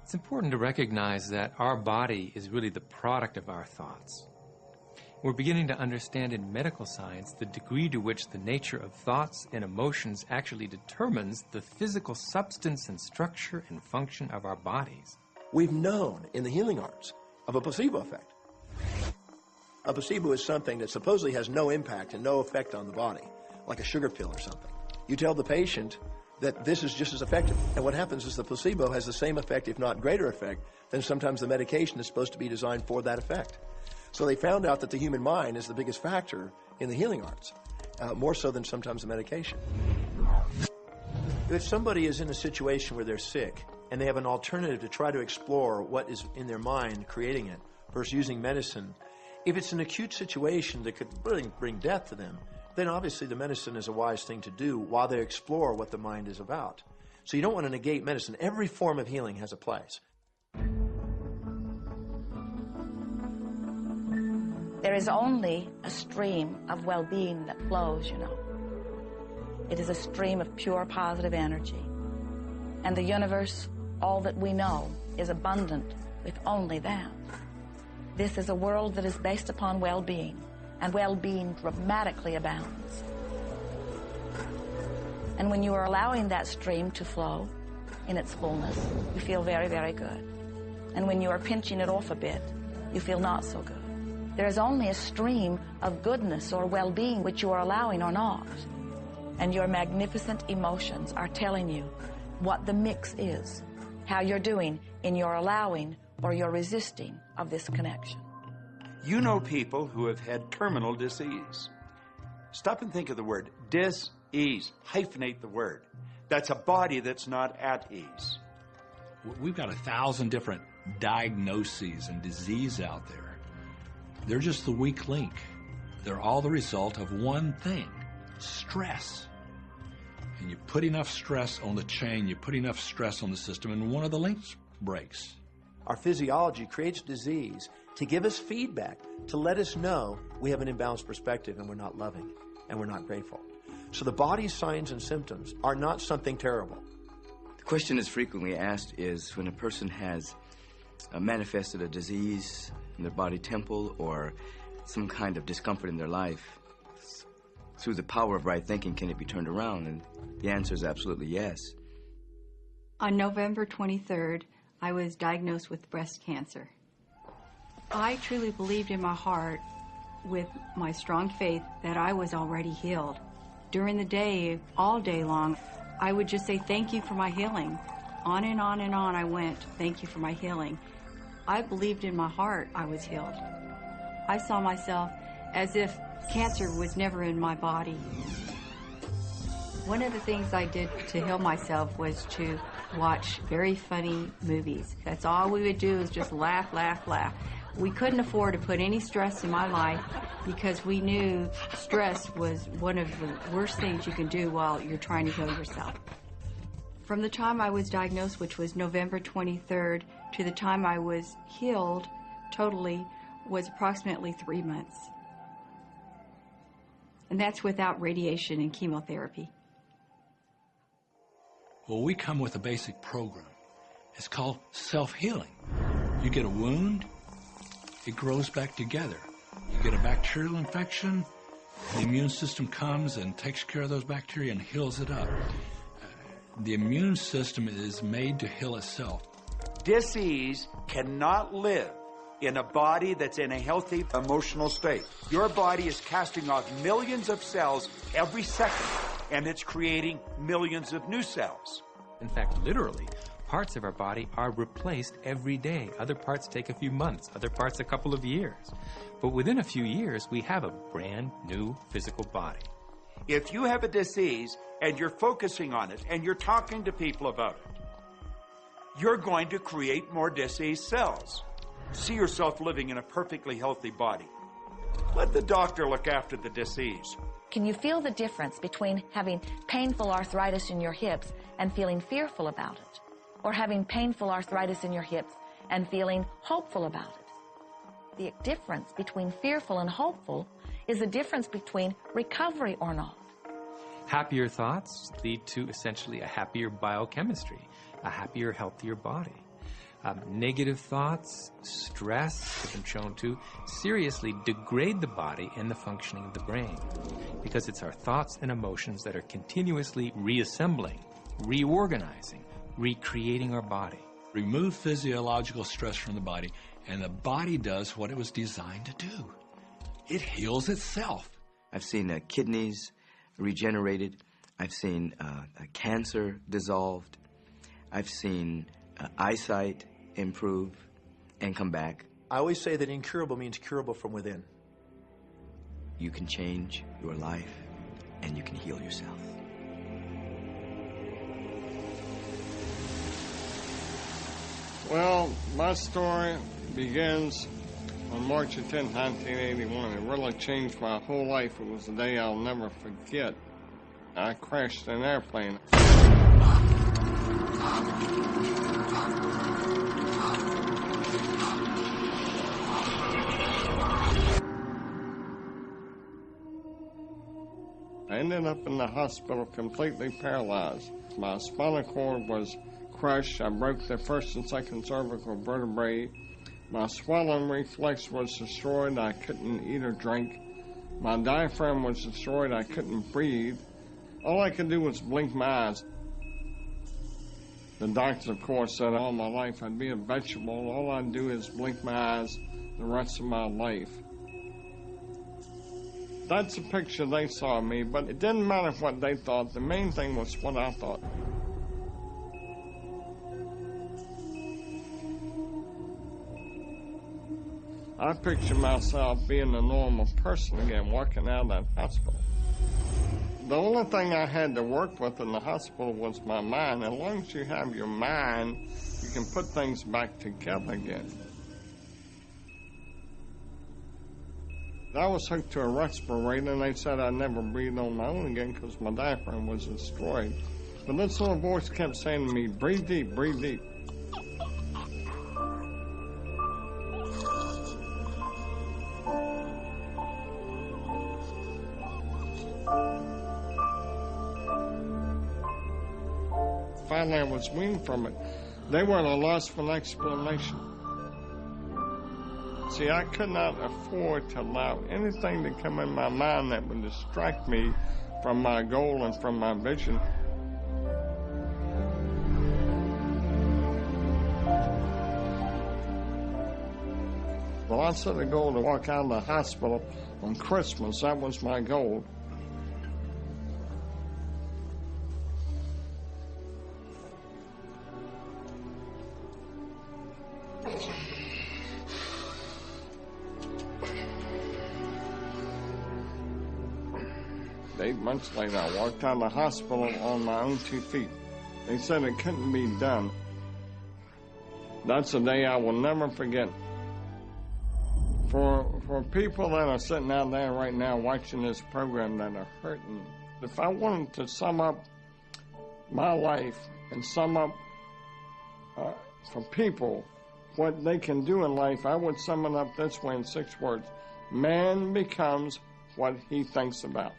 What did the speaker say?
It's important to recognize that our body is really the product of our thoughts. We're beginning to understand in medical science the degree to which the nature of thoughts and emotions actually determines the physical substance and structure and function of our bodies. We've known in the healing arts of a placebo effect. A placebo is something that supposedly has no impact and no effect on the body, like a sugar pill or something. You tell the patient that this is just as effective. And what happens is the placebo has the same effect, if not greater effect, than sometimes the medication is supposed to be designed for that effect. So they found out that the human mind is the biggest factor in the healing arts, more so than sometimes the medication. If somebody is in a situation where they're sick and they have an alternative to try to explore what is in their mind creating it versus using medicine, if it's an acute situation that could really bring death to them, then obviously the medicine is a wise thing to do while they explore what the mind is about. So you don't want to negate medicine. Every form of healing has a place. There is only a stream of well-being that flows, you know. It is a stream of pure positive energy. And the universe, all that we know, is abundant with only that. This is a world that is based upon well-being, and well-being dramatically abounds. And when you are allowing that stream to flow in its fullness, you feel very, very good. And when you are pinching it off a bit, you feel not so good. There is only a stream of goodness or well-being which you are allowing or not. And your magnificent emotions are telling you what the mix is, how you're doing in your allowing or your resisting of this connection. You know people who have had terminal disease. Stop and think of the word dis-ease. Hyphenate the word. That's a body that's not at ease. We've got 1,000 different diagnoses and disease out there. They're just the weak link. They're all the result of one thing, stress. And you put enough stress on the chain, you put enough stress on the system, and one of the links breaks. Our physiology creates disease to give us feedback, to let us know we have an imbalanced perspective and we're not loving and we're not grateful. So the body's signs and symptoms are not something terrible. The question that's frequently asked is when a person has manifested a disease in their body temple or some kind of discomfort in their life, through the power of right thinking, can it be turned around? And the answer is absolutely yes. On November 23rd, I was diagnosed with breast cancer. I truly believed in my heart, with my strong faith, that I was already healed. During the day, all day long, I would just say, thank you for my healing. On and on and on I went, thank you for my healing. I believed in my heart I was healed. I saw myself as if cancer was never in my body. One of the things I did to heal myself was to watch very funny movies. That's all we would do is just laugh, laugh, laugh. We couldn't afford to put any stress in my life because we knew stress was one of the worst things you can do while you're trying to heal yourself. From the time I was diagnosed, which was November 23rd, to the time I was healed totally was approximately 3 months. And that's without radiation and chemotherapy. Well, we come with a basic program. It's called self-healing. You get a wound, it grows back together. You get a bacterial infection, the immune system comes and takes care of those bacteria and heals it up. The immune system is made to heal itself. Dis-ease cannot live in a body that's in a healthy emotional state. Your body is casting off millions of cells every second, and it's creating millions of new cells. In fact, literally, parts of our body are replaced every day. Other parts take a few months, other parts a couple of years. But within a few years, we have a brand new physical body. If you have a disease and you're focusing on it and you're talking to people about it, you're going to create more disease cells. See yourself living in a perfectly healthy body. Let the doctor look after the disease. Can you feel the difference between having painful arthritis in your hips and feeling fearful about it, or having painful arthritis in your hips and feeling hopeful about it? The difference between fearful and hopeful is the difference between recovery or not. Happier thoughts lead to essentially a happier biochemistry, a happier, healthier body. Negative thoughts, stress, have been shown to seriously degrade the body and the functioning of the brain, because it's our thoughts and emotions that are continuously reassembling, reorganizing, recreating our body. Remove physiological stress from the body, and the body does what it was designed to do. It heals itself. I've seen kidneys regenerated. I've seen cancer dissolved. I've seen eyesight improve and come back. I always say that incurable means curable from within. You can change your life, and you can heal yourself. Well, my story begins on March 10, 1981. It really changed my whole life. It was a day I'll never forget. I crashed an airplane. I ended up in the hospital completely paralyzed. My spinal cord was crushed. I broke the first and second cervical vertebrae. My swallowing reflex was destroyed. I couldn't eat or drink. My diaphragm was destroyed. I couldn't breathe. All I could do was blink my eyes. The doctors, of course, said all my life I'd be a vegetable. All I'd do is blink my eyes the rest of my life. That's the picture they saw of me, but it didn't matter what they thought. The main thing was what I thought. I picture myself being a normal person again, walking out of that hospital. The only thing I had to work with in the hospital was my mind. As long as you have your mind, you can put things back together again. I was hooked to a respirator, and they said I'd never breathe on my own again because my diaphragm was destroyed. But this little voice kept saying to me, breathe deep, breathe deep. Finally, I was weaned from it. They were at a loss for an explanation. See, I could not afford to allow anything to come in my mind that would distract me from my goal and from my vision. Well, I set a goal to walk out of the hospital on Christmas. That was my goal. Eight months later, I walked out of the hospital on my own 2 feet. They said it couldn't be done. That's a day I will never forget. For people that are sitting out there right now watching this program that are hurting, if I wanted to sum up my life and sum up for people what they can do in life, I would sum it up this way in 6 words. Man becomes what he thinks about.